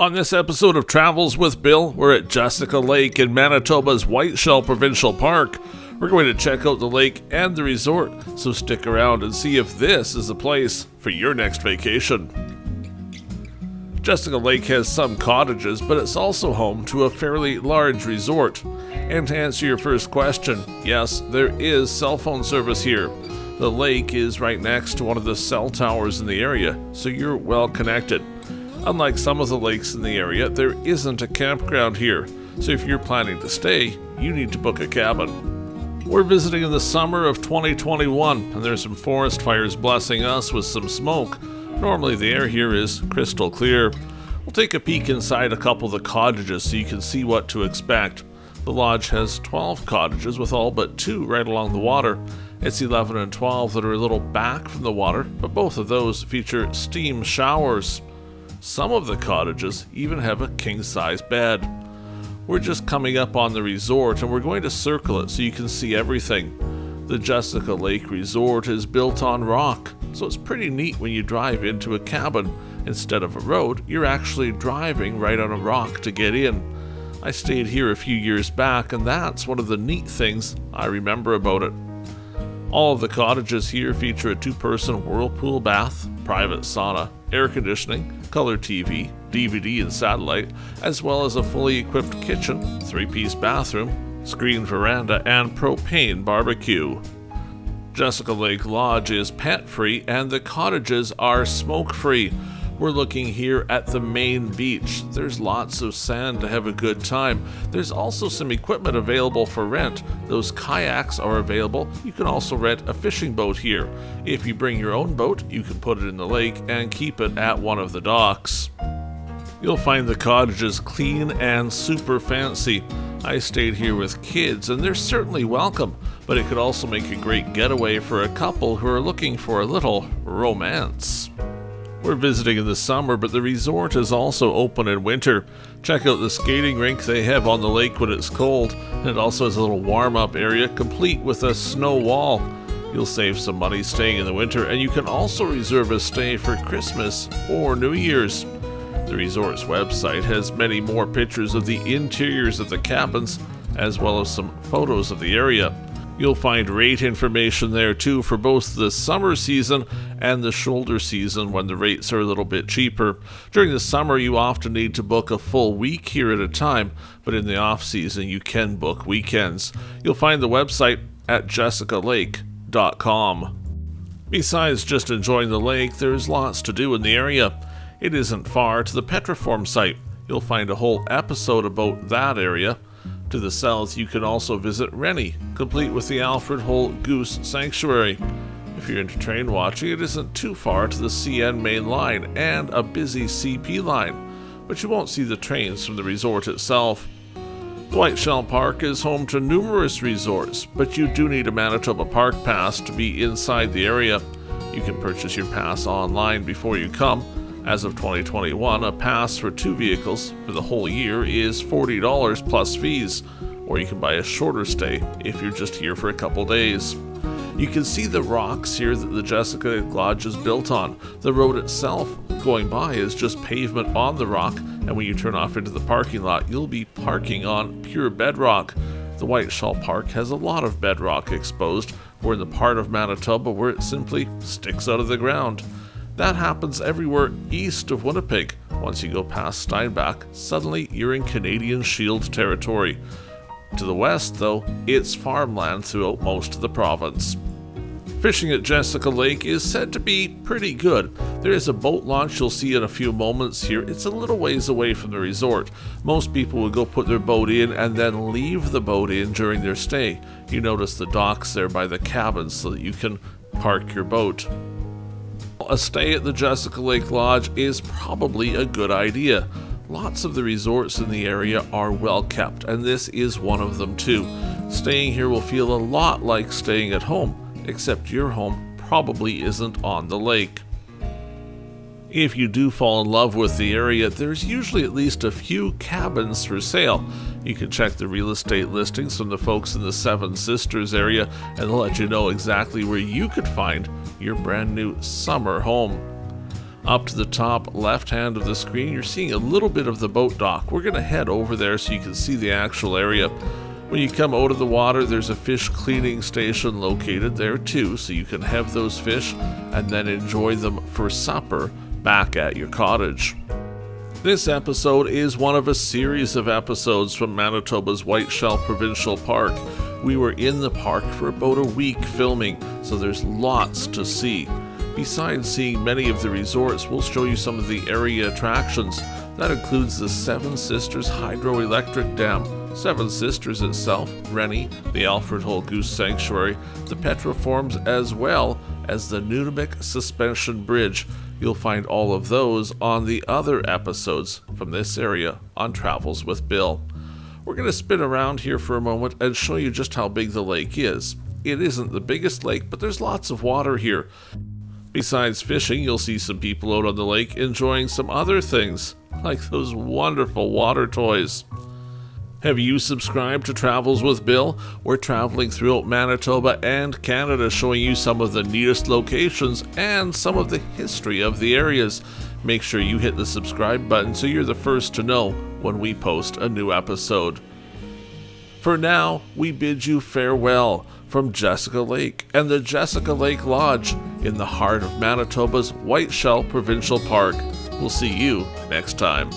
On this episode of Travels with Bill, we're at Jessica Lake in Manitoba's Whiteshell Provincial Park. We're going to check out the lake and the resort, so stick around and see if this is the place for your next vacation. Jessica Lake has some cottages, but it's also home to a fairly large resort. And to answer your first question, yes, there is cell phone service here. The lake is right next to one of the cell towers in the area, so you're well connected. Unlike some of the lakes in the area, there isn't a campground here, so if you're planning to stay, you need to book a cabin. We're visiting in the summer of 2021, and there's some forest fires blessing us with some smoke. Normally the air here is crystal clear. We'll take a peek inside a couple of the cottages so you can see what to expect. The lodge has 12 cottages with all but 2 right along the water. It's 11 and 12 that are a little back from the water, but both of those feature steam showers. Some of the cottages even have a king-size bed. We're just coming up on the resort and we're going to circle it so you can see everything. The Jessica Lake Resort is built on rock, so it's pretty neat when you drive into a cabin. Instead of a road, you're actually driving right on a rock to get in. I stayed here a few years back, and that's one of the neat things I remember about it. All of the cottages here feature a 2-person whirlpool bath, private sauna, air conditioning, color TV, DVD and satellite, as well as a fully equipped kitchen, 3-piece bathroom, screened veranda, and propane barbecue. Jessica Lake Lodge is pet-free and the cottages are smoke-free. We're looking here at the main beach. There's lots of sand to have a good time. There's also some equipment available for rent. Those kayaks are available. You can also rent a fishing boat here. If you bring your own boat, you can put it in the lake and keep it at one of the docks. You'll find the cottages clean and super fancy. I stayed here with kids and they're certainly welcome, but it could also make a great getaway for a couple who are looking for a little romance. We're visiting in the summer, but the resort is also open in winter. Check out the skating rink they have on the lake when it's cold, and it also has a little warm-up area complete with a snow wall. You'll save some money staying in the winter, and you can also reserve a stay for Christmas or New Year's. The resort's website has many more pictures of the interiors of the cabins, as well as some photos of the area. You'll find rate information there too for both the summer season and the shoulder season when the rates are a little bit cheaper. During the summer you often need to book a full week here at a time, but in the off season you can book weekends. You'll find the website at jessicalake.com. Besides just enjoying the lake, there's lots to do in the area. It isn't far to the petroform site. You'll find a whole episode about that area. To the south, you can also visit Rennie, complete with the Alfred Holt Goose Sanctuary. If you're into train watching, it isn't too far to the CN main line and a busy CP line, but you won't see the trains from the resort itself. The Whiteshell Park is home to numerous resorts, but you do need a Manitoba Park Pass to be inside the area. You can purchase your pass online before you come. As of 2021, a pass for 2 vehicles for the whole year is $40 plus fees, or you can buy a shorter stay if you're just here for a couple days. You can see the rocks here that the Jessica Lodge is built on. The road itself going by is just pavement on the rock, and when you turn off into the parking lot, you'll be parking on pure bedrock. The Whiteshell Park has a lot of bedrock exposed. We're in the part of Manitoba where it simply sticks out of the ground. That happens everywhere east of Winnipeg. Once you go past Steinbach, suddenly you're in Canadian Shield territory. To the west, though, it's farmland throughout most of the province. Fishing at Jessica Lake is said to be pretty good. There is a boat launch you'll see in a few moments here. It's a little ways away from the resort. Most people would go put their boat in and then leave the boat in during their stay. You notice the docks there by the cabins so that you can park your boat. A stay at the Jessica Lake Lodge is probably a good idea. Lots of the resorts in the area are well kept, and this is one of them too. Staying here will feel a lot like staying at home, except your home probably isn't on the lake. If you do fall in love with the area, there's usually at least a few cabins for sale. You can check the real estate listings from the folks in the Seven Sisters area, and they'll let you know exactly where you could find your brand new summer home. Up to the top left hand of the screen, you're seeing a little bit of the boat dock. We're going to head over there so you can see the actual area. When you come out of the water, there's a fish cleaning station located there too, so you can have those fish and then enjoy them for supper back at your cottage. This episode is one of a series of episodes from Manitoba's Whiteshell Provincial Park. We were in the park for about a week filming, so there's lots to see. Besides seeing many of the resorts, we'll show you some of the area attractions. That includes the Seven Sisters Hydroelectric Dam, Seven Sisters itself, Rennie, the Alfred Hull Goose Sanctuary, the petroforms, as well as the Nunavik Suspension Bridge. You'll find all of those on the other episodes from this area on Travels with Bill. We're going to spin around here for a moment and show you just how big the lake is. It isn't the biggest lake, but there's lots of water here. Besides fishing, you'll see some people out on the lake enjoying some other things, like those wonderful water toys. Have you subscribed to Travels with Bill? We're traveling throughout Manitoba and Canada, showing you some of the neatest locations and some of the history of the areas. Make sure you hit the subscribe button so you're the first to know when we post a new episode. For now, we bid you farewell from Jessica Lake and the Jessica Lake Lodge in the heart of Manitoba's Whiteshell Provincial Park. We'll see you next time.